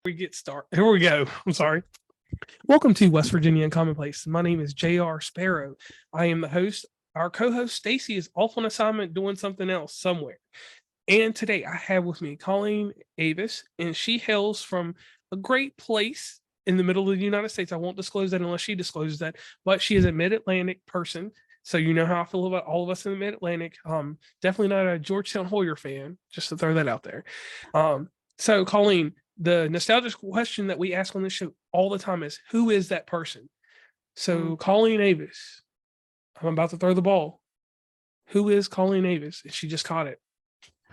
We get started. Here we go. I'm sorry. Welcome to West Virginia and Commonplace. My name is J.R. Sparrow. I am the host. Our co-host Stacy is off on assignment doing something else somewhere. And today I have with me Colleen Avis, and she hails from a great place in the middle of the United States. I won't disclose that unless she discloses that, but she is a Mid-Atlantic person. So you know how I feel about all of us in the Mid-Atlantic. Definitely not a Georgetown Hoyer fan, just to throw that out there. So Colleen, the nostalgic question that we ask on this show all the time is, who is that person? So Colleen Avis, I'm about to throw the ball. Who is Colleen Avis? And she just caught it.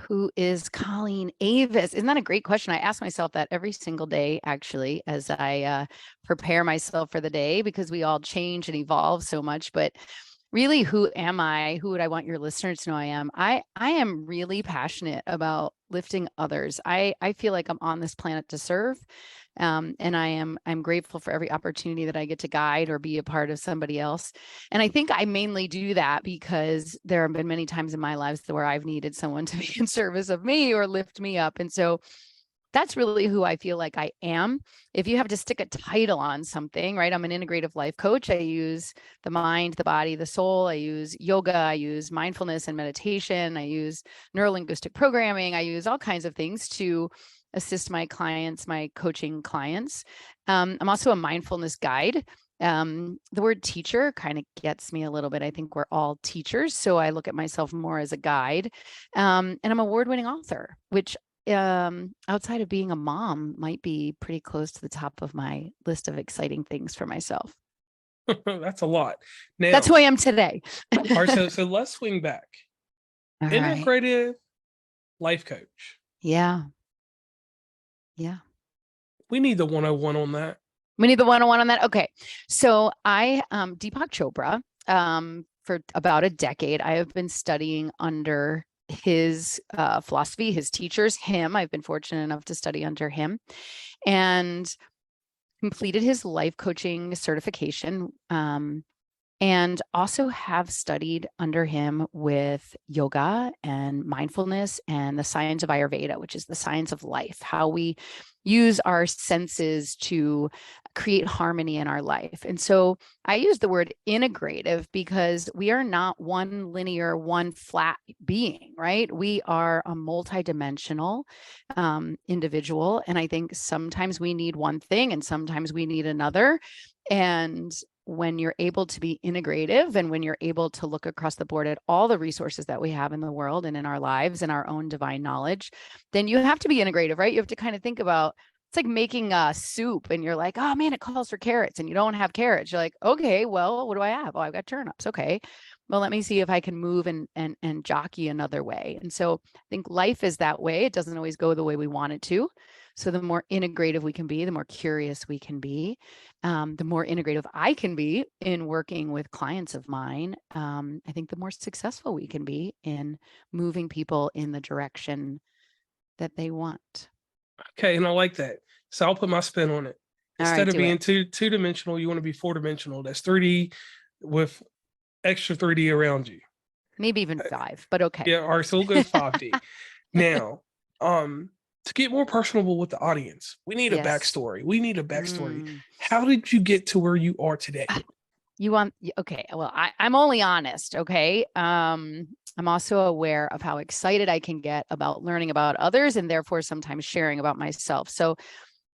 Who is Colleen Avis? Isn't that a great question? I ask myself that every single day, actually, as I prepare myself for the day, because we all change and evolve so much. But really, who am I? Who would I want your listeners to know I am? I am really passionate about lifting others. I feel like I'm on this planet to serve. And I'm grateful for every opportunity that I get to guide or be a part of somebody else. And I think I mainly do that because there have been many times in my lives where I've needed someone to be in service of me or lift me up. And so that's really who I feel like I am. If you have to stick a title on something, right? I'm an integrative life coach. I use the mind, the body, the soul. I use yoga. I use mindfulness and meditation. I use neurolinguistic programming. I use all kinds of things to assist my clients, my coaching clients. I'm also a mindfulness guide. The word teacher kind of gets me a little bit. I think we're all teachers. So I look at myself more as a guide. And I'm an award-winning author, which outside of being a mom might be pretty close to the top of my list of exciting things for myself. That's a lot. Now, that's who I am today. All right, so let's swing back. All integrative life coach. Yeah. We need the 101 on that. We need the 101 on that. Okay. So I, Deepak Chopra, for about a decade, I have been studying under his philosophy, his teachers, him. I've been fortunate enough to study under him and completed his life coaching certification. And also have studied under him with yoga and mindfulness and the science of Ayurveda, which is the science of life, how we use our senses to create harmony in our life. And so I use the word integrative because we are not one linear, one flat being, right? We are a multidimensional individual. And I think sometimes we need one thing and sometimes we need another. And when you're able to be integrative and when you're able to look across the board at all the resources that we have in the world and in our lives and our own divine knowledge, then you have to be integrative, right? You have to kind of think about, it's like making a soup and you're like, oh man, it calls for carrots and you don't have carrots. You're like, okay, well, what do I have? Oh, I've got turnips. Okay. Well, let me see if I can move and jockey another way. And so I think life is that way. It doesn't always go the way we want it to. So the more integrative we can be, the more curious we can be, the more integrative I can be in working with clients of mine. I think the more successful we can be in moving people in the direction that they want. Okay, and I like that. So I'll put my spin on it. Instead of being two-dimensional, you want to be four-dimensional. That's 3D with extra 3D around you. Maybe even 5, but okay. Yeah, all right, so we'll go 5D. Now, to get more personable with the audience, we need a backstory. We need a backstory. How did you get to where you are today? Okay, well, I'm only honest, okay? I'm also aware of how excited I can get about learning about others and therefore sometimes sharing about myself. So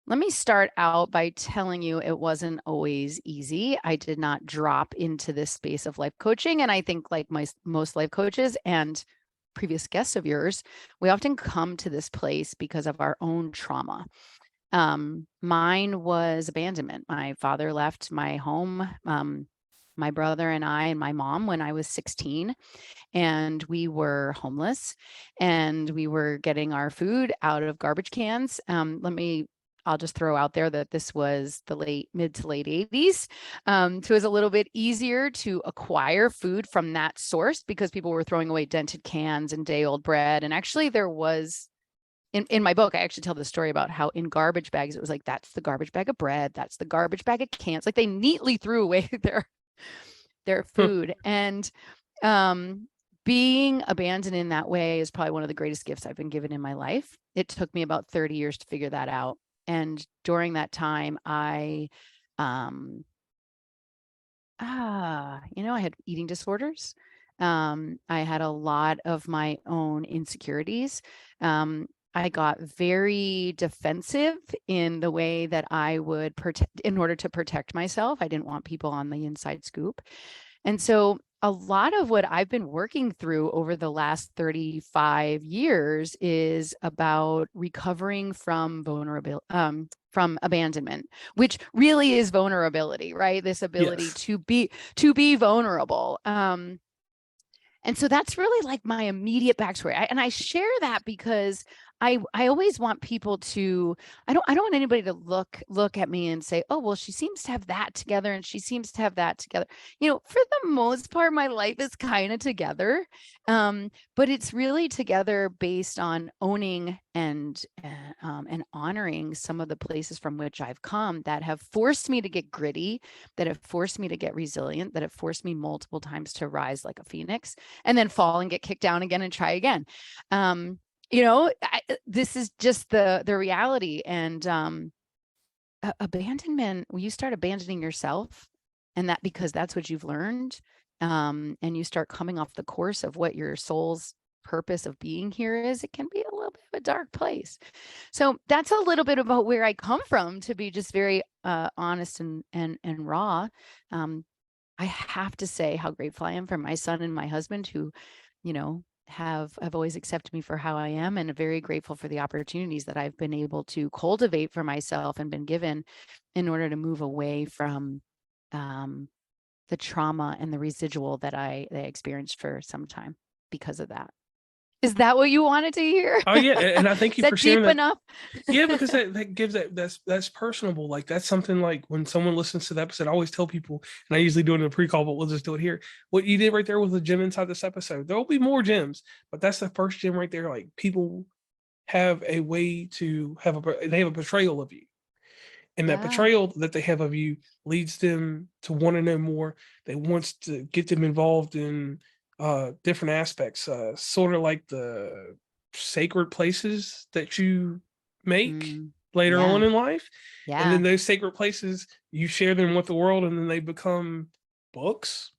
let me start out by telling you it wasn't always easy. I did not drop into this space of life coaching. And I think like most life coaches and previous guests of yours, we often come to this place because of our own trauma. Mine was abandonment. My father left my home, my brother and I and my mom when I was 16, and we were homeless and we were getting our food out of garbage cans. I'll just throw out there that this was the mid to late 80s. So it was a little bit easier to acquire food from that source because people were throwing away dented cans and day old bread. And actually there was, in my book, I actually tell the story about how in garbage bags, it was like, that's the garbage bag of bread. That's the garbage bag of cans. Like they neatly threw away their food. And being abandoned in that way is probably one of the greatest gifts I've been given in my life. It took me about 30 years to figure that out. And during that time, I had eating disorders. I had a lot of my own insecurities. I got very defensive in the way that I would protect in order to protect myself. I didn't want people on the inside scoop. And so a lot of what I've been working through over the last 35 years is about recovering from vulnerability, from abandonment, which really is vulnerability, right? This ability Yes. to be vulnerable. And so that's really like my immediate backstory. And I share that because I always want people to, I don't want anybody to look at me and say, oh, well, she seems to have that together and she seems to have that together. For the most part, my life is kind of together. But it's really together based on owning and honoring some of the places from which I've come that have forced me to get gritty, that have forced me to get resilient, that have forced me multiple times to rise like a phoenix and then fall and get kicked down again and try again. This is just the reality. And abandonment, when you start abandoning yourself, and that because that's what you've learned, and you start coming off the course of what your soul's purpose of being here is, it can be a little bit of a dark place. So that's a little bit about where I come from, to be just very honest and raw. I have to say how grateful I am for my son and my husband, who, have always accepted me for how I am, and very grateful for the opportunities that I've been able to cultivate for myself and been given in order to move away from the trauma and the residual that I experienced for some time because of that. Is that what you wanted to hear? Oh yeah, and I thank Is you that for sharing deep that. enough? Yeah, because that gives that's personable. Like that's something like when someone listens to the episode, I always tell people, and I usually do it in a pre-call, but we'll just do it here. What you did right there was a gem inside this episode. There will be more gems, but that's the first gem right there. Like people have a way to have they have a portrayal of you. And that Yeah. betrayal that they have of you leads them to want to know more. They wants to get them involved in different aspects, sort of like the sacred places that you make later Yeah. on in life. And Yeah. then those sacred places, you share them with the world, and then they become books,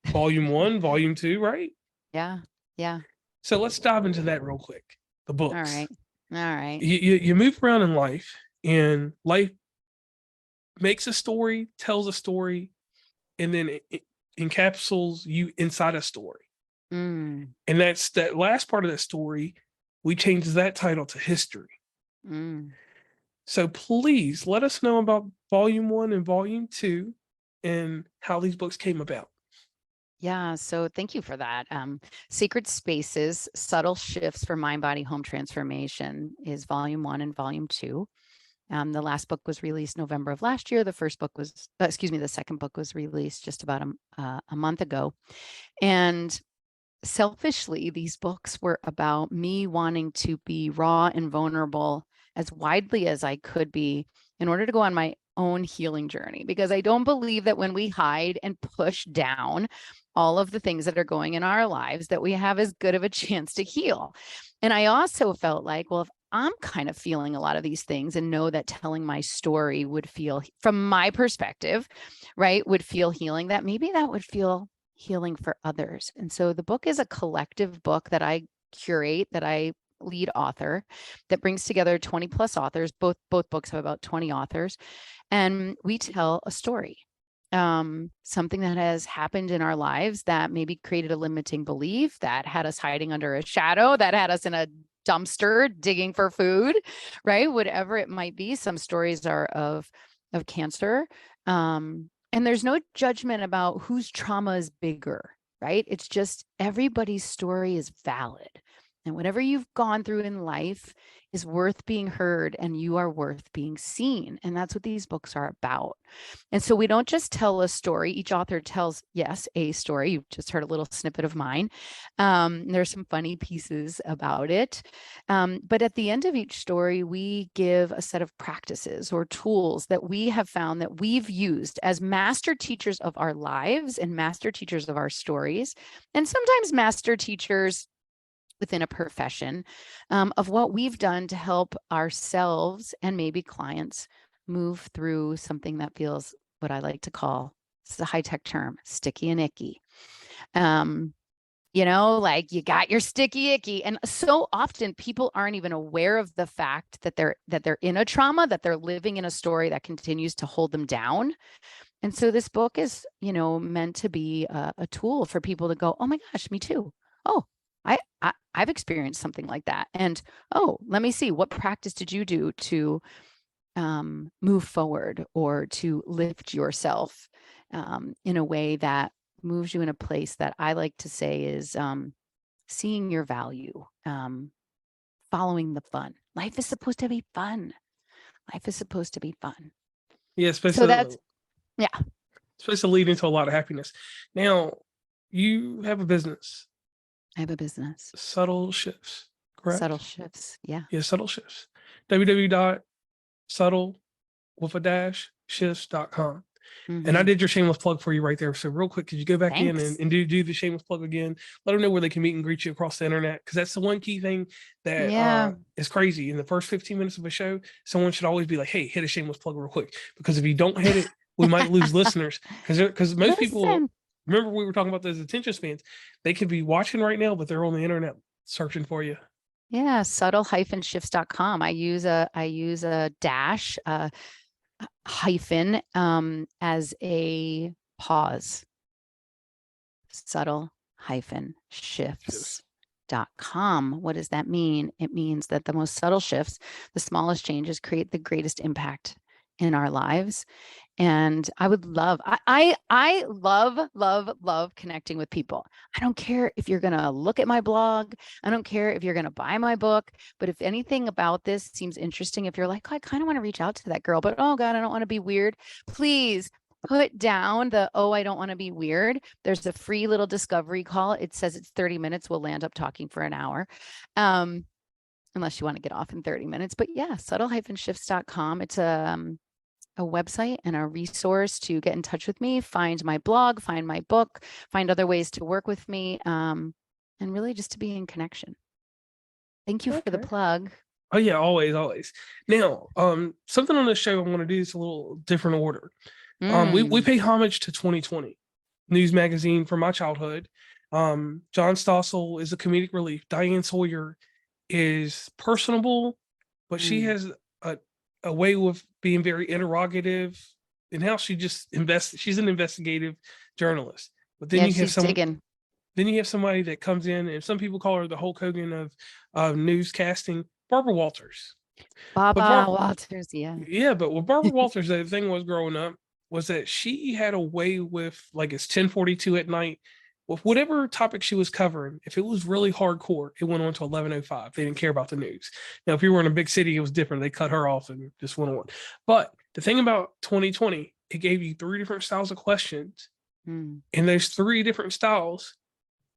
volume 1, volume 2, right? Yeah. Yeah. So let's dive into that real quick. The All books. right. All right. You move around in life, and life makes a story, tells a story, and then it encapsulates you inside a story. Mm. And that's that last part of that story. We changed that title to history. Mm. So please let us know about volume 1 and volume 2 and how these books came about. Yeah, so thank you for that. Sacred Spaces, Subtle Shifts for Mind, Body, Home Transformation is volume 1 and volume 2. The last book was released November of last year. The second book was released just about a month ago. And selfishly, these books were about me wanting to be raw and vulnerable as widely as I could be in order to go on my own healing journey, because I don't believe that when we hide and push down all of the things that are going in our lives, that we have as good of a chance to heal. And I also felt like, well, if I'm kind of feeling a lot of these things and know that telling my story would feel, from my perspective, right, would feel healing, that maybe that would feel healing for others. And so the book is a collective book that I curate, that I lead author, that brings together 20 plus authors. Both books have about 20 authors, and we tell a story, something that has happened in our lives that maybe created a limiting belief, that had us hiding under a shadow, that had us in a dumpster digging for food, right? Whatever it might be. Some stories are of cancer. And there's no judgment about whose trauma is bigger, right? It's just everybody's story is valid. And whatever you've gone through in life is worth being heard, and you are worth being seen. And that's what these books are about. And so we don't just tell a story. Each author tells, yes, a story. You've just heard a little snippet of mine. There's some funny pieces about it. But at the end of each story, we give a set of practices or tools that we have found that we've used as master teachers of our lives and master teachers of our stories, and sometimes master teachers within a profession, of what we've done to help ourselves and maybe clients move through something that feels, what I like to call, this is a high-tech term, sticky and icky. Like you got your sticky icky. And so often people aren't even aware of the fact that they're in a trauma, that they're living in a story that continues to hold them down. And so this book is, meant to be a tool for people to go, oh my gosh, me too. Oh, I've experienced something like that. And oh, let me see, what practice did you do to move forward or to lift yourself in a way that moves you in a place that I like to say is seeing your value, following the fun. Life is supposed to be fun. Life is supposed to be fun. Yeah, So that's, yeah. It's supposed to lead into a lot of happiness. Now, you have a business. I have a business. Subtle Shifts, correct? Subtle Shifts, yeah. Yeah, Subtle Shifts. www.subtle with a dash shifts.com. And I did your shameless plug for you right there. So real quick, could you go back in and do the shameless plug again? Let them know where they can meet and greet you across the internet. Because that's the one key thing that is crazy. In the first 15 minutes of a show, someone should always be like, hey, hit a shameless plug real quick. Because if you don't hit it, we might lose listeners. Because most people, remember we were talking about those attention spans, they could be watching right now, but they're on the internet searching for you. Yeah, subtle-shifts.com. I use a dash, hyphen as a pause. Subtle-shifts.com. What does that mean? It means that the most subtle shifts, the smallest changes, create the greatest impact in our lives. And I would love, I love connecting with people. I don't care if you're going to look at my blog. I don't care if you're going to buy my book, but if anything about this seems interesting, if you're like, oh, I kind of want to reach out to that girl, but oh God, I don't want to be weird. Please put down the, oh, I don't want to be weird. There's a free little discovery call. It says it's 30 minutes. We'll land up talking for an hour. Unless you want to get off in 30 minutes, but yeah, subtle-shifts.com. It's a website and a resource to get in touch with me, find my blog, find my book, find other ways to work with me, and really just to be in connection. Thank you for the plug. Oh yeah, always. Now, something on this show I want to do is a little different order. We pay homage to 2020 news magazine from my childhood. John Stossel is a comedic relief. Diane Sawyer is personable, but she has a way of being very interrogative in how she just invests. She's an investigative journalist. But then you have then you have somebody that comes in, and some people call her the Hulk Hogan of newscasting, Barbara Walters. Walters, yeah. Yeah, but with Barbara Walters, the thing was growing up was that she had a way with, like, it's 10:42 at night, with whatever topic she was covering. If it was really hardcore, it went on to 11:05. They didn't care about the news. Now, if you were in a big city, it was different. They cut her off and just went on. But the thing about 2020, it gave you 3 different styles of questions. And those 3 different styles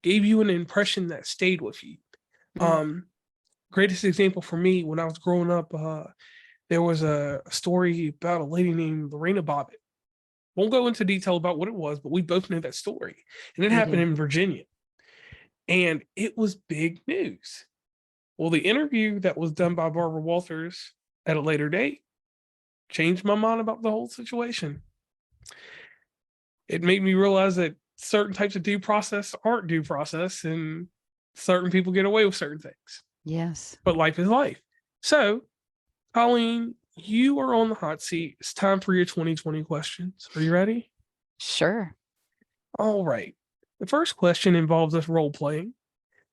gave you an impression that stayed with you. Greatest example for me, when I was growing up, there was a story about a lady named Lorena Bobbitt. Won't go into detail about what it was, but we both know that story. And it happened in Virginia. And it was big news. Well, the interview that was done by Barbara Walters at a later date changed my mind about the whole situation. It made me realize that certain types of due process aren't due process, and certain people get away with certain things. Yes. But life is life. So, Colleen, you are on the hot seat. It's time for your 2020 questions. Are you ready? Sure. All right. The first question involves us role playing.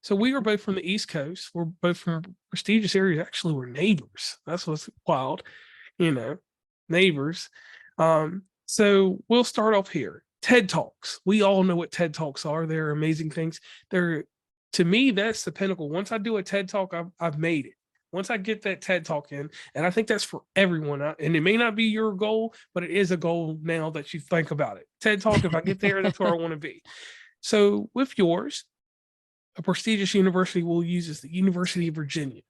So we are both from the East Coast. We're both from prestigious areas. Actually, we're neighbors. That's what's wild, neighbors. So we'll start off here. TED Talks. We all know what TED Talks are. They're amazing things. To me, that's the pinnacle. Once I do a TED Talk, I've made it. Once I get that TED Talk in, and I think that's for everyone, and it may not be your goal, but it is a goal now that you think about it. TED Talk, if I get there, that's where I want to be. So with yours, a prestigious university we'll use is the University of Virginia,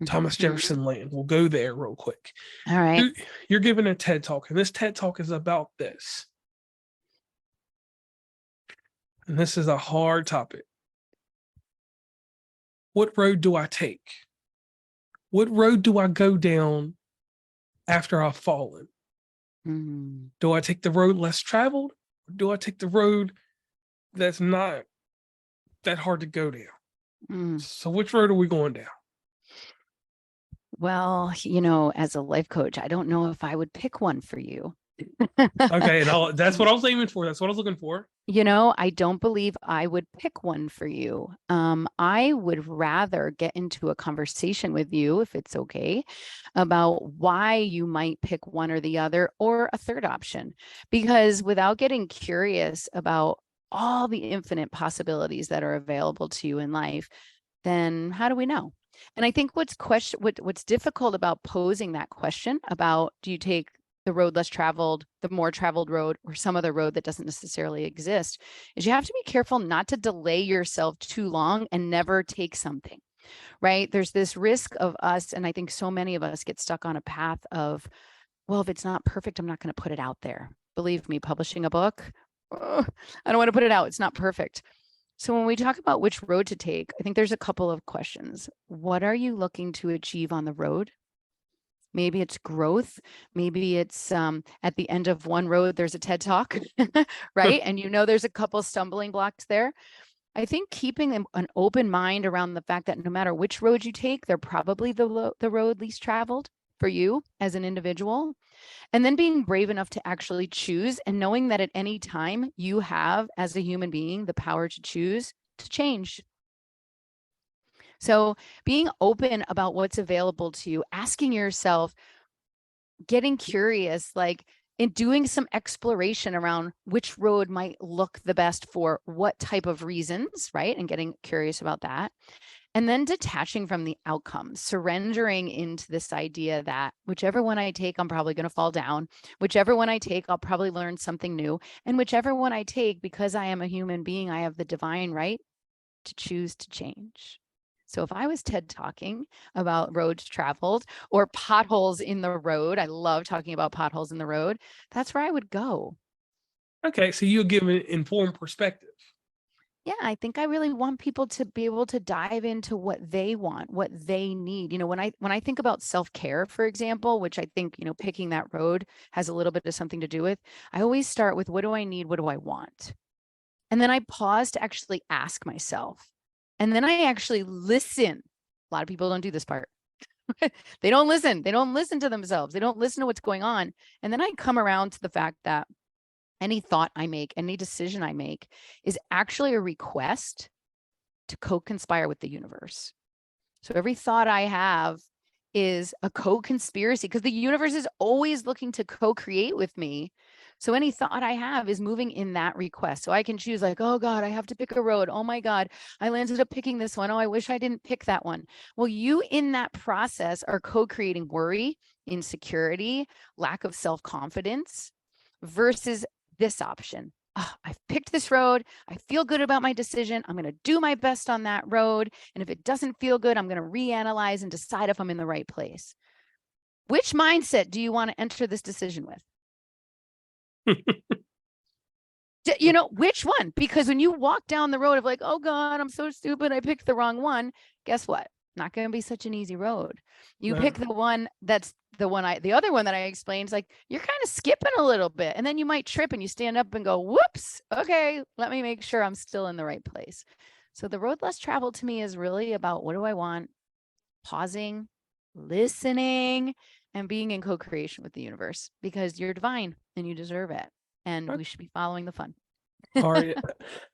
Thomas Jefferson Land. We'll go there real quick. All right. You're giving a TED Talk, and this TED Talk is about this. And this is a hard topic. what road do I take? What road do I go down after I've fallen? Do I take the road less traveled? Or do I take the road that's not that hard to go down? So which road are we going down? Well, as a life coach, I don't know if I would pick one for you. Okay, and that's what I was aiming for. That's what I was looking for. I don't believe I would pick one for you. I would rather get into a conversation with you, if it's okay, about why you might pick one or the other or a third option. Because without getting curious about all the infinite possibilities that are available to you in life, then how do we know? And I think what's difficult about posing that question about, do you take the road less traveled, the more traveled road, or some other road that doesn't necessarily exist, is you have to be careful not to delay yourself too long and never take something, right? There's this risk of us, and I think so many of us get stuck on a path of, well, if it's not perfect, I'm not going to put it out there. Believe me, publishing a book, I don't want to put it out. It's not perfect. So when we talk about which road to take, I think there's a couple of questions. What are you looking to achieve on the road? Maybe it's growth. Maybe it's at the end of one road, there's a TED Talk, right? And there's a couple stumbling blocks there. I think keeping an open mind around the fact that no matter which road you take, they're probably the road least traveled for you as an individual. And then being brave enough to actually choose, and knowing that at any time you have, as a human being, the power to choose to change. So being open about what's available to you, asking yourself, getting curious, like in doing some exploration around which road might look the best for what type of reasons, right? And getting curious about that. And then detaching from the outcome, surrendering into this idea that whichever one I take, I'm probably going to fall down. Whichever one I take, I'll probably learn something new. And whichever one I take, because I am a human being, I have the divine right to choose to change. So if I was TED talking about roads traveled or potholes in the road, I love talking about potholes in the road, that's where I would go. Okay, so you'll give an informed perspective. Yeah, I think I really want people to be able to dive into what they want, what they need. When I think about self-care, for example, which I think, picking that road has a little bit of something to do with, I always start with, what do I need? What do I want? And then I pause to actually ask myself. And then I actually listen. A lot of people don't do this part. They don't listen. They don't listen to themselves. They don't listen to what's going on. And then I come around to the fact that any thought I make, any decision I make is actually a request to co-conspire with the universe. So every thought I have is a co-conspiracy, because the universe is always looking to co-create with me. So any thought I have is moving in that request. So I can choose like, oh God, I have to pick a road. Oh my God, I landed up picking this one. Oh, I wish I didn't pick that one. Well, you in that process are co-creating worry, insecurity, lack of self-confidence versus this option. Oh, I've picked this road. I feel good about my decision. I'm going to do my best on that road. And if it doesn't feel good, I'm going to reanalyze and decide if I'm in the right place. Which mindset do you want to enter this decision with? Which one? Because when you walk down the road of like, oh God, I'm so stupid, I picked the wrong one. Guess what? Not going to be such an easy road. You pick the one that's the other one that I explained is like, you're kind of skipping a little bit, and then you might trip and you stand up and go, whoops, okay, let me make sure I'm still in the right place. So the road less traveled to me is really about, what do I want? Pausing, listening, and being in co-creation with the universe, because you're divine and you deserve it. And we should be following the fun. All right.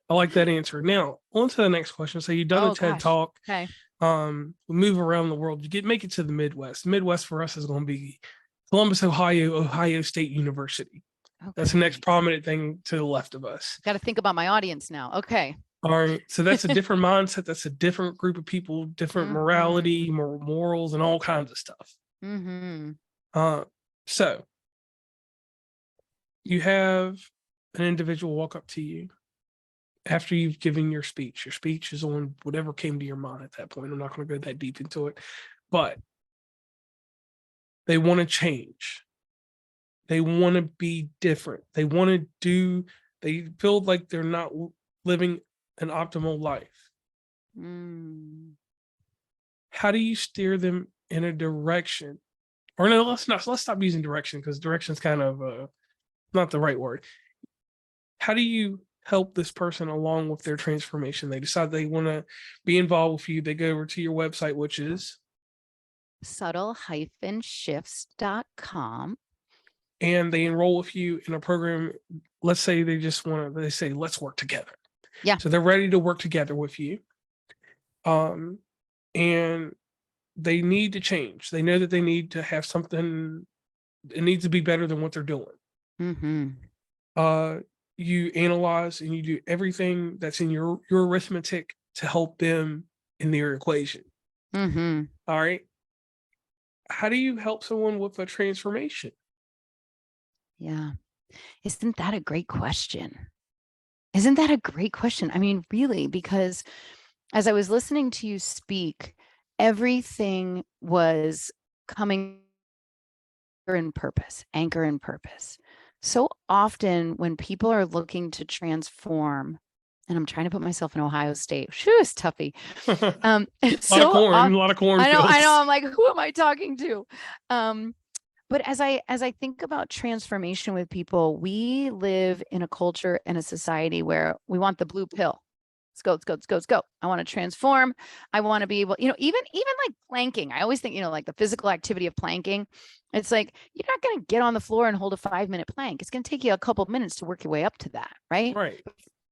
I like that answer. Now, on to the next question. So you've done a TED Talk. Okay. We move around the world. Make it to the Midwest. Midwest for us is going to be Columbus, Ohio State University. Okay. That's the next prominent thing to the left of us. Got to think about my audience now. Okay. All right. So that's a different mindset. That's a different group of people, different morality, morals, and all kinds of stuff. So you have an individual walk up to you after you've given your speech. Your speech is on whatever came to your mind at that point. I'm not going to go that deep into it, but they want to change. They want to be different. They feel like they're not living an optimal life. how do you steer them in a direction? Or no, let's stop using direction, because direction is kind of not the right word. How do you help this person along with their transformation? They decide they want to be involved with you. They go over to your website, which is subtle-shifts.com. and they enroll with you in a program. Let's say they say, let's work together. Yeah. So they're ready to work together with you. And they need to change. They know that they need to have something. It needs to be better than what they're doing. Mm-hmm. You analyze and you do everything that's in your arithmetic to help them in their equation. Mm-hmm. All right. How do you help someone with a transformation? Yeah. Isn't that a great question? Isn't that a great question? I mean, really, because as I was listening to you speak, everything was coming in purpose, anchor in purpose. So often when people are looking to transform, and I'm trying to put myself in Ohio State. Shoo, it's toughy. A lot of corn. I know. I'm like, who am I talking to? But as I think about transformation with people, we live in a culture and a society where we want the blue pill. Let's go. I want to transform. I want to be able, even like planking. I always think, like the physical activity of planking. It's like, you're not going to get on the floor and hold a 5-minute plank. It's going to take you a couple of minutes to work your way up to that. Right. Right.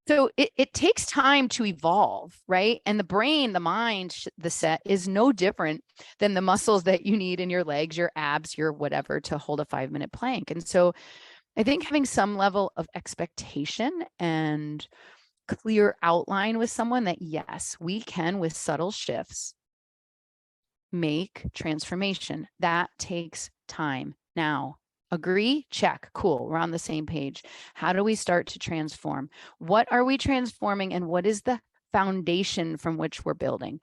So it takes time to evolve, right? And the brain, the mind, the set is no different than the muscles that you need in your legs, your abs, your whatever to hold a 5-minute plank. And so I think having some level of expectation and clear outline with someone that, yes, we can, with subtle shifts, make transformation. That takes time. Now, agree? Check. Cool. We're on the same page. How do we start to transform? What are we transforming, and what is the foundation from which we're building?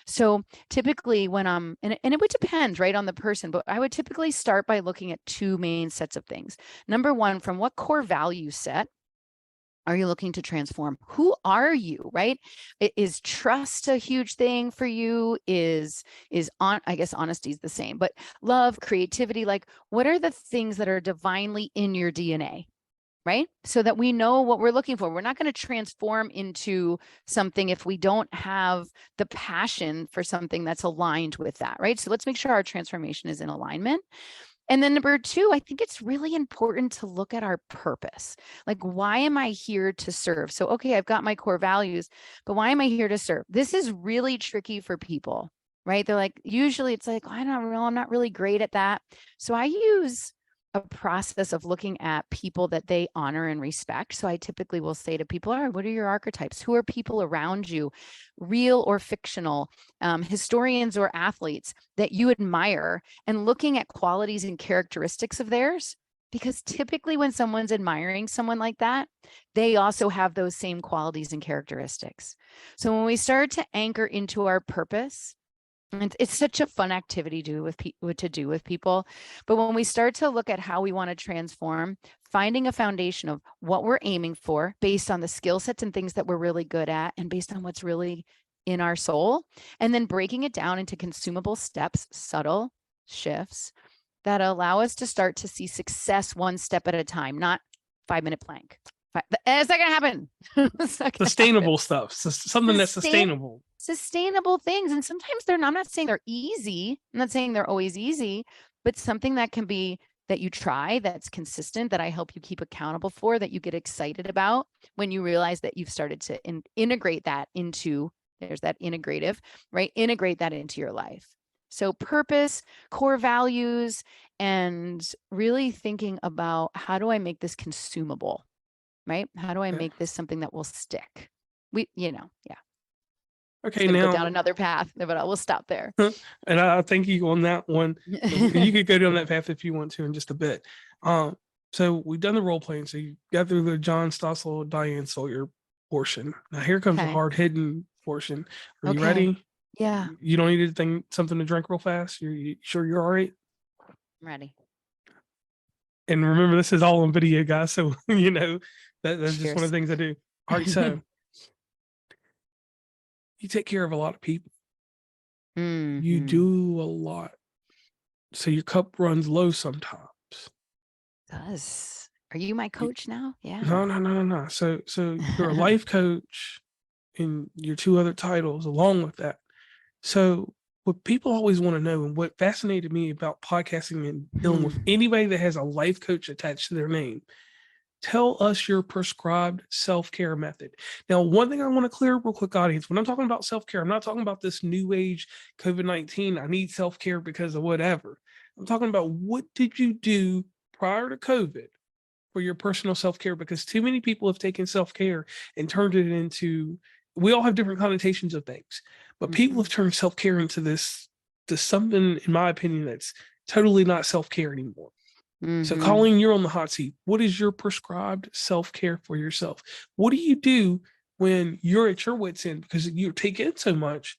So typically when and it would depend, right, on the person, but I would typically start by looking at 2 main sets of things. Number one, from what core value set are you looking to transform? Who are you, right? Is trust a huge thing for you? I guess honesty is the same, but love, creativity, like what are the things that are divinely in your DNA, right? So that we know what we're looking for. We're not going to transform into something if we don't have the passion for something that's aligned with that, right? So let's make sure our transformation is in alignment. And then number 2, I think it's really important to look at our purpose. Like, why am I here to serve? So, okay, I've got my core values, but why am I here to serve? This is really tricky for people, right? They're like, usually it's like, I don't know, I'm not really great at that. So I use a process of looking at people that they honor and respect. So I typically will say to people, all right, what are your archetypes? Who are people around you, real or fictional, historians or athletes that you admire, and looking at qualities and characteristics of theirs? Because typically when someone's admiring someone like that, they also have those same qualities and characteristics. So when we start to anchor into our purpose, and it's such a fun activity to do with people. But when we start to look at how we want to transform, finding a foundation of what we're aiming for based on the skill sets and things that we're really good at, and based on what's really in our soul, and then breaking it down into consumable steps, subtle shifts that allow us to start to see success one step at a time, not 5-minute plank. It's not going to happen. Sustainable stuff. Something that's sustainable. Sustainable things. And sometimes I'm not saying they're easy. I'm not saying they're always easy, but something that can be that you try, that's consistent, that I help you keep accountable for, that you get excited about when you realize that you've started to integrate that into, there's that integrative, right? Integrate that into your life. So purpose, core values, and really thinking about, how do I make this consumable, right? How do I make this something that will stick? Yeah. Okay, now now go down another path, but I will stop there. And I thank you on that one. You could go down that path if you want to in just a bit. So we've done the role playing. So you got through the John Stossel, Diane Sawyer portion. Now here comes the hard hitting portion. Are you ready? Yeah. You don't need something to drink real fast? You sure you're all right? I'm ready. And remember, this is all on video, guys. So, that's Cheers. just one of the things I do. All right, so you take care of a lot of people. You Mhm. do a lot. So your cup runs low sometimes. Does. Are you my Y- coach now? No, Yeah. no, no, no, no. So you're a life coach in your two other titles along with that. So what people always want to know, and what fascinated me about podcasting and dealing with Hmm. anybody that has a life coach attached to their name, tell us your prescribed self-care method. Now, one thing I want to clear real quick, audience, when I'm talking about self-care, I'm not talking about this new age COVID-19, I need self-care because of whatever. I'm talking about, what did you do prior to COVID for your personal self-care? Because too many people have taken self-care and turned it into, we all have different connotations of things, but people have Hmm. turned self-care into this, to something, in my opinion, that's totally not self-care anymore. So, Hmm. Colleen, you're on the hot seat. What is your prescribed self-care for yourself? What do you do when you're at your wit's end because you take in so much,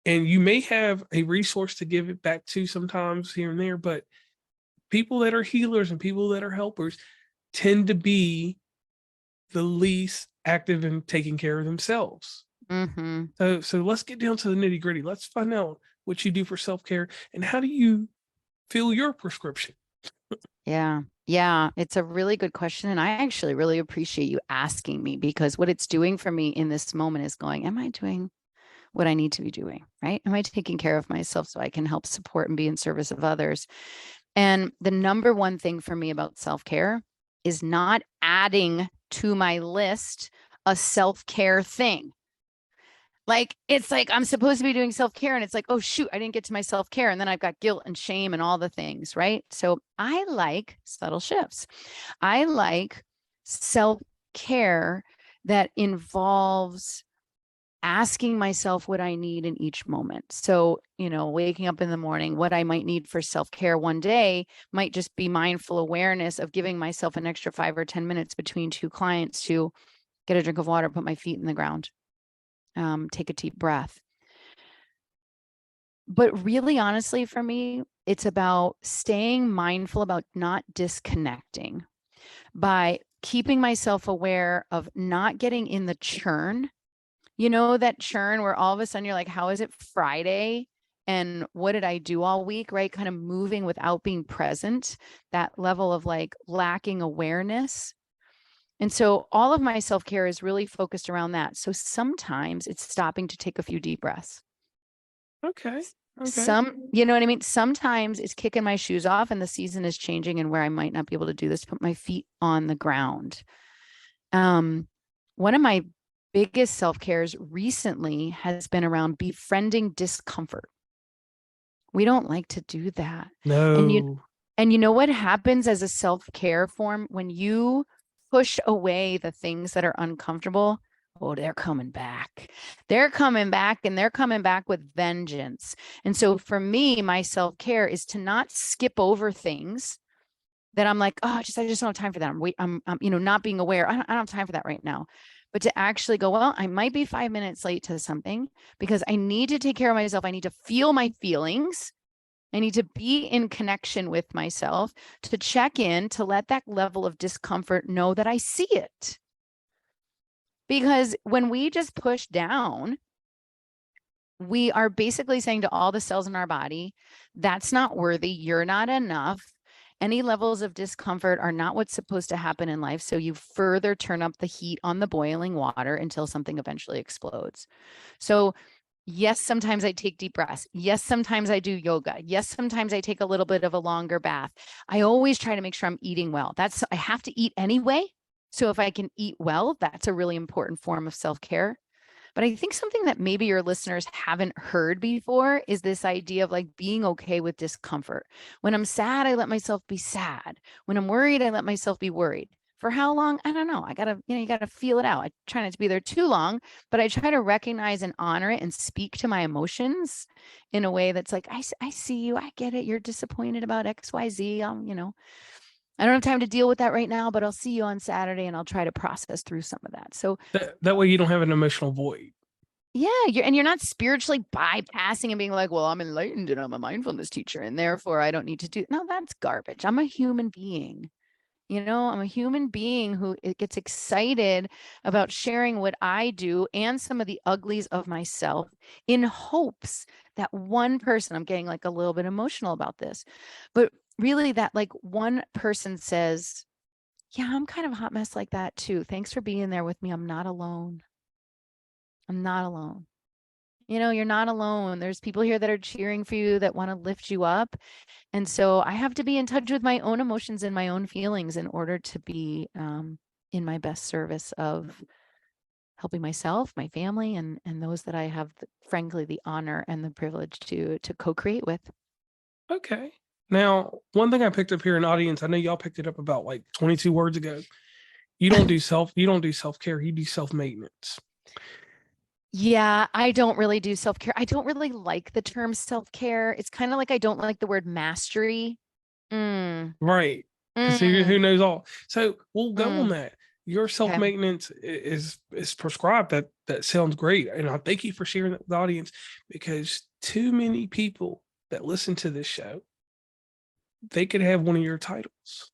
and you may have a resource to give it back to sometimes here and there, but people that are healers and people that are helpers tend to be the least active in taking care of themselves. Hmm. So let's get down to the nitty gritty. Let's find out what you do for self-care and how do you fill your prescription. Yeah. Yeah. It's a really good question. And I actually really appreciate you asking me, because what it's doing for me in this moment is going, am I doing what I need to be doing? Right? Am I taking care of myself so I can help support and be in service of others? And the number one thing for me about self care is not adding to my list a self care thing. Like, it's like I'm supposed to be doing self care, and it's like, oh, shoot, I didn't get to my self care. And then I've got guilt and shame and all the things. Right. So I like subtle shifts. I like self care that involves asking myself what I need in each moment. So, waking up in the morning, what I might need for self care one day might just be mindful awareness of giving myself an extra 5 or 10 minutes between two clients to get a drink of water, put my feet in the ground, take a deep breath. But really, honestly, for me, it's about staying mindful about not disconnecting by keeping myself aware of not getting in the churn. That churn where all of a sudden you're like, how is it Friday? And what did I do all week? Right? Kind of moving without being present, that level of like lacking awareness. And so all of my self care is really focused around that. So sometimes it's stopping to take a few deep breaths. Okay. Okay. You know what I mean? Sometimes it's kicking my shoes off and the season is changing and where I might not be able to do this, put my feet on the ground. One of my biggest self-cares recently has been around befriending discomfort. We don't like to do that. And you No. and you know what happens as a self-care form when you push away the things that are uncomfortable? Oh, they're coming back. They're coming back, and they're coming back with vengeance. And so for me, my self-care is to not skip over things that I'm like, oh, I just don't have time for that. I'm not being aware. I don't have time for that right now. But to actually go, well, I might be 5 minutes late to something because I need to take care of myself. I need to feel my feelings. I need to be in connection with myself, to check in, to let that level of discomfort know that I see it. Because when we just push down, we are basically saying to all the cells in our body, that's not worthy. You're not enough. Any levels of discomfort are not what's supposed to happen in life. So you further turn up the heat on the boiling water until something eventually explodes. So, yes, sometimes I take deep breaths. Yes, sometimes I do yoga. Yes, sometimes I take a little bit of a longer bath. I always try to make sure I'm eating well. I have to eat anyway. So if I can eat well, that's a really important form of self-care. But I think something that maybe your listeners haven't heard before is this idea of like being okay with discomfort. When I'm sad, I let myself be sad. When I'm worried, I let myself be worried. For how long? I don't know. You got to feel it out. I try not to be there too long, but I try to recognize and honor it and speak to my emotions in a way that's like, I see you. I get it. You're disappointed about XYZ. I don't have time to deal with that right now, but I'll see you on Saturday and I'll try to process through some of that. So That way you don't have an emotional void. yeah, you're not spiritually bypassing and being like, well, I'm enlightened and I'm a mindfulness teacher and therefore I don't need to do. No, that's garbage. I'm a human being. I'm a human being who gets excited about sharing what I do and some of the uglies of myself in hopes that one person, I'm getting like a little bit emotional about this, but really that like one person says, yeah, I'm kind of a hot mess like that too. Thanks for being there with me. I'm not alone. I'm not alone. You're not alone. There's people here that are cheering for you, that want to lift you up. And so I have to be in touch with my own emotions and my own feelings in order to be in my best service of helping myself, my family, and those that I have, frankly, the honor and the privilege to co-create with. Okay. Now, one thing I picked up here in the audience, I know y'all picked it up about like 22 words ago. You don't do self-care, you do self-maintenance. Yeah, I don't really do self-care. I don't really like the term self-care. It's kind of like I don't like the word mastery. Right. Because who knows all. So we'll go on that. Your self-maintenance is prescribed. That sounds great. And I thank you for sharing that with the audience, because too many people that listen to this show, they could have one of your titles.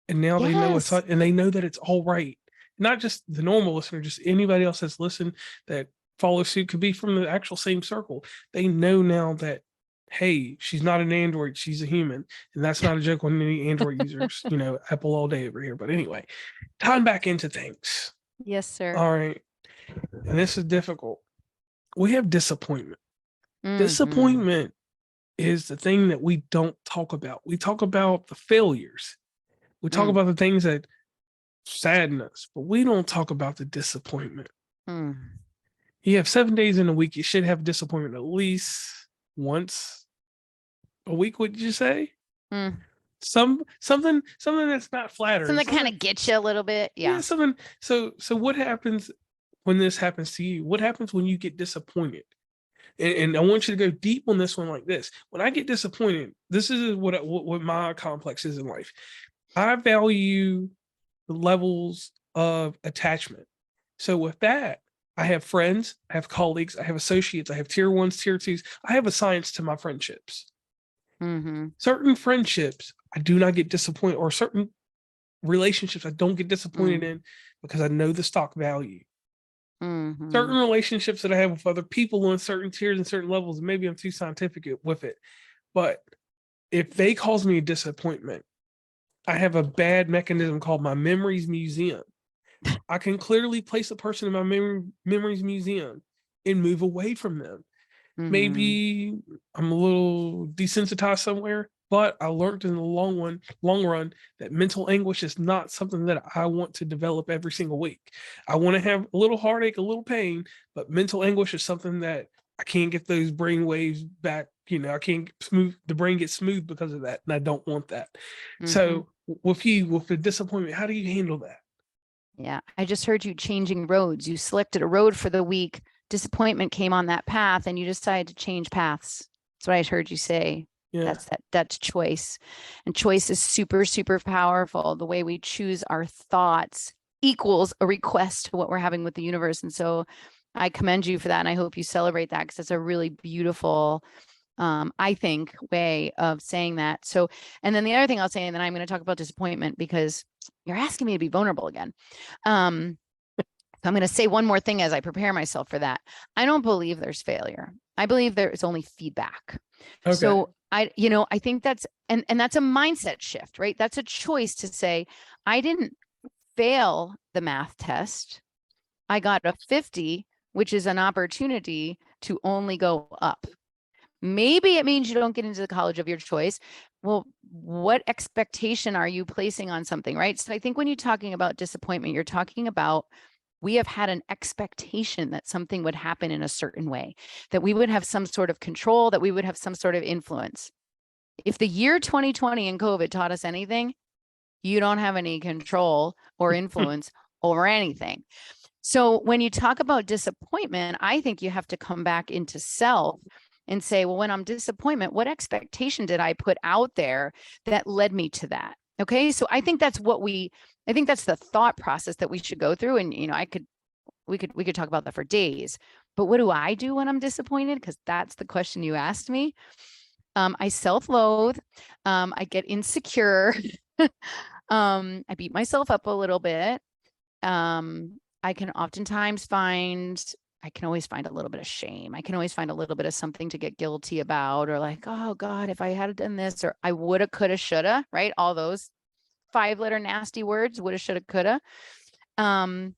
And now they know it's, and they know that it's all right. Not just the normal listener, just anybody else that's listened that follows suit, could be from the actual same circle. They know now that, hey, she's not an Android, she's a human. And that's not a joke on any Android users, Apple all day over here. But anyway, tying back into things. Yes, sir. All right. And this is difficult. We have disappointment. Disappointment is the thing that we don't talk about. We talk about the failures. We talk about the things that sadden us, but we don't talk about the disappointment. You have 7 days in a week. You should have disappointment at least once a week. Would you say? Something that's not flattering. Something that kind of gets you a little bit. Yeah. Something. So what happens when this happens to you? What happens when you get disappointed? And I want you to go deep on this one like this. When I get disappointed, this is what my complex is in life. I value the levels of attachment. So with that, I have friends, I have colleagues, I have associates, I have tier ones, tier twos. I have a science to my friendships. Certain friendships I do not get disappointed, or certain relationships I don't get disappointed in, because I know the stock value. Certain relationships that I have with other people on certain tiers and certain levels, maybe I'm too scientific with it, but if they cause me a disappointment, I have a bad mechanism called my memories museum. I can clearly place a person in my memories museum and move away from them. Maybe I'm a little desensitized somewhere, but I learned in the long run that mental anguish is not something that I want to develop every single week. I want to have a little heartache, a little pain, but mental anguish is something that I can't get those brain waves back. I can't the brain gets smooth because of that. And I don't want that. So with the disappointment, how do you handle that? Yeah. I just heard you changing roads. You selected a road for the week. Disappointment came on that path and you decided to change paths. That's what I heard you say. Yeah. That's choice. And choice is super, super powerful. The way we choose our thoughts equals a request to what we're having with the universe. And so I commend you for that. And I hope you celebrate that, because it's a really beautiful, I think, way of saying that. So, and then the other thing I'll say, and then I'm going to talk about disappointment, because you're asking me to be vulnerable again. So I'm going to say one more thing as I prepare myself for that. I don't believe there's failure. I believe there is only feedback. Okay. So I think that's, and that's a mindset shift, right? That's a choice to say, I didn't fail the math test. I got a 50, which is an opportunity to only go up. Maybe it means you don't get into the college of your choice. Well, what expectation are you placing on something, right? So I think when you're talking about disappointment, you're talking about, we have had an expectation that something would happen in a certain way, that we would have some sort of control, that we would have some sort of influence. If the year 2020 and COVID taught us anything, you don't have any control or influence over anything. So when you talk about disappointment, I think you have to come back into self and say, well, when I'm disappointed, what expectation did I put out there that led me to that? Okay. So I think that's the thought process that we should go through. And, we could talk about that for days, but what do I do when I'm disappointed? Because that's the question you asked me. I self-loathe. I get insecure. I beat myself up a little bit. I can oftentimes I can always find a little bit of shame. I can always find a little bit of something to get guilty about, or like, oh God, if I had done this, or I woulda, coulda, shoulda, right? All those 5-letter nasty words, woulda, shoulda, coulda. And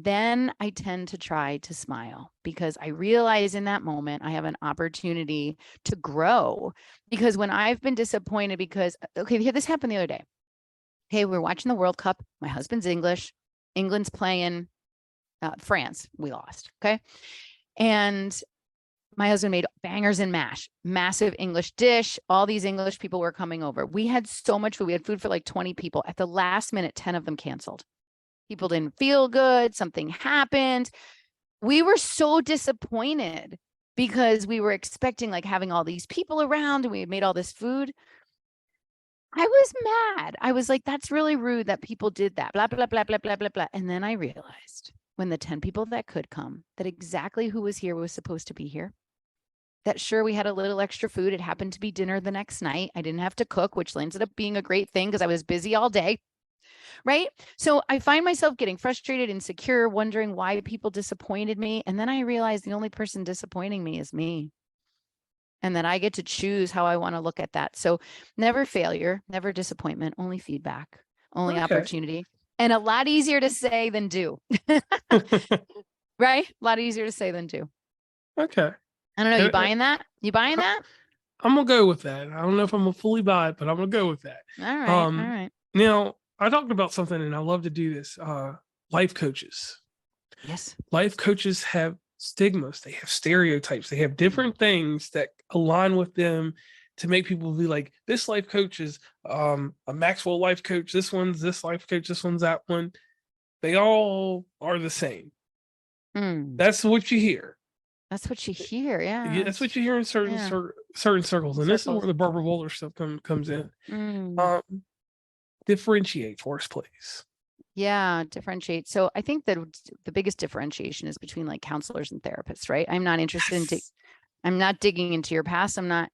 then I tend to try to smile, because I realize in that moment I have an opportunity to grow. Because when I've been disappointed, because, okay, this happened the other day. Okay, we're watching the World Cup. My husband's English. England's playing France. We lost. Okay. And my husband made bangers and mash, massive English dish. All these English people were coming over. We had so much food. We had food for like 20 people. At the last minute, 10 of them canceled. People didn't feel good. Something happened. We were so disappointed because we were expecting like having all these people around, and we had made all this food. I was mad. I was like, that's really rude that people did that, blah, blah, blah, blah, blah, blah, blah. And then I realized, when the 10 people that could come, that exactly who was here was supposed to be here. That sure, we had a little extra food. It happened to be dinner the next night. I didn't have to cook, which ended up being a great thing because I was busy all day. Right. So I find myself getting frustrated, insecure, wondering why people disappointed me. And then I realized the only person disappointing me is me. And that I get to choose how I want to look at that. So never failure, never disappointment, only feedback, only opportunity, and a lot easier to say than do. Right? A lot easier to say than do. Okay. I don't know. You buying that? You buying that? I'm going to go with that. I don't know if I'm going to fully buy it, but I'm going to go with that. All right. All right. Now, I talked about something, and I love to do this. Life coaches. Yes. Life coaches have stigmas. They have stereotypes. They have different things that align with them to make people be like, this life coach is a Maxwell life coach. This one's this life coach. This one's that one. They all are the same. That's what you hear. That's what you hear. Yeah. That's what you hear in certain circles. And this is where the Barbara Bowler stuff comes in. Differentiate for us, please. Yeah, differentiate. So I think that the biggest differentiation is between like counselors and therapists, right? I'm not interested in I'm not digging into your past. I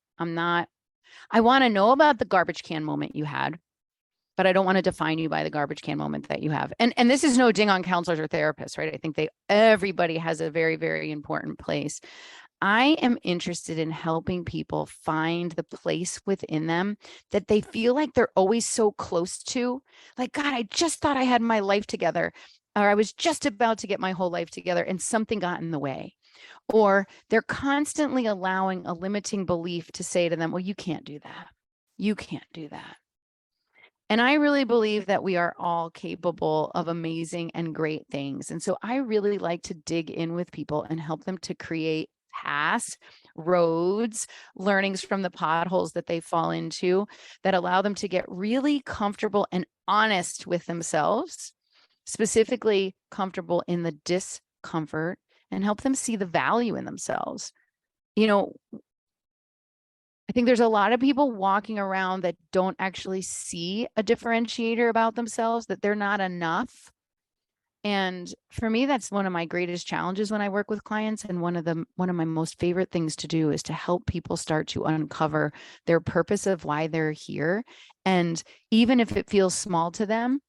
want to know about the garbage can moment you had, but I don't want to define you by the garbage can moment that you have. And this is no ding on counselors or therapists, right? I think everybody has a very, very important place. I am interested in helping people find the place within them that they feel like they're always so close to. Like, God, I just thought I had my life together, or I was just about to get my whole life together and something got in the way. Or they're constantly allowing a limiting belief to say to them, well, you can't do that. You can't do that. And I really believe that we are all capable of amazing and great things. And so I really like to dig in with people and help them to create paths, roads, learnings from the potholes that they fall into that allow them to get really comfortable and honest with themselves, specifically comfortable in the discomfort, and help them see the value in themselves. You know, I think there's a lot of people walking around that don't actually see a differentiator about themselves, that they're not enough. And for me, that's one of my greatest challenges when I work with clients. And one of my most favorite things to do is to help people start to uncover their purpose of why they're here. And even if it feels small to them,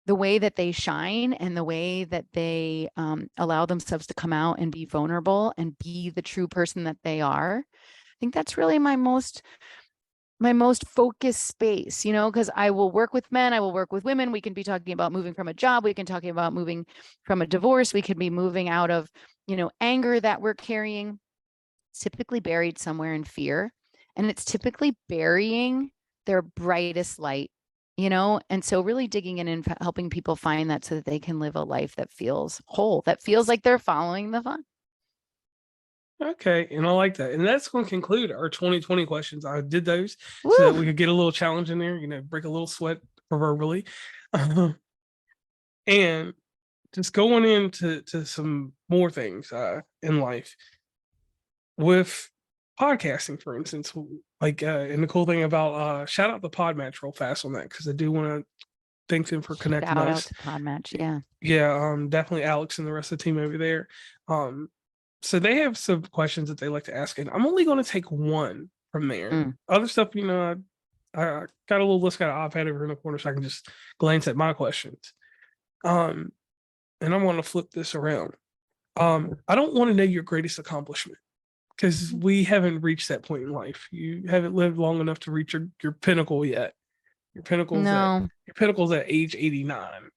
the way that they shine and the way that they allow themselves to come out and be vulnerable and be the true person that they are, I think that's really my most focused space, you know, because I will work with men, I will work with women. We can be talking about moving from a job. We can talking about moving from a divorce. We could be moving out of, you know, anger that we're carrying. It's typically buried somewhere in fear, and it's typically burying their brightest light, you know? And so really digging in and helping people find that so that they can live a life that feels whole, that feels like they're following the fun. Okay, and I like that. And that's going to conclude our 2020 questions. I did those so that we could get a little challenge in there, you know, break a little sweat proverbially. And just going into some more things in life with podcasting, for instance, like, and the cool thing about shout out the Podmatch real fast on that, because I do want to thank them for connecting Shout us. out to Podmatch, yeah. Yeah, definitely Alex and the rest of the team over there. So they have some questions that they like to ask, and I'm only going to take one from there. Other stuff, you know, I got a little list, got an iPad over in the corner so I can just glance at my questions. And I want to flip this around. I don't want to know your greatest accomplishment because we haven't reached that point in life. You haven't lived long enough to reach your pinnacle yet. Your No. pinnacle's at age 89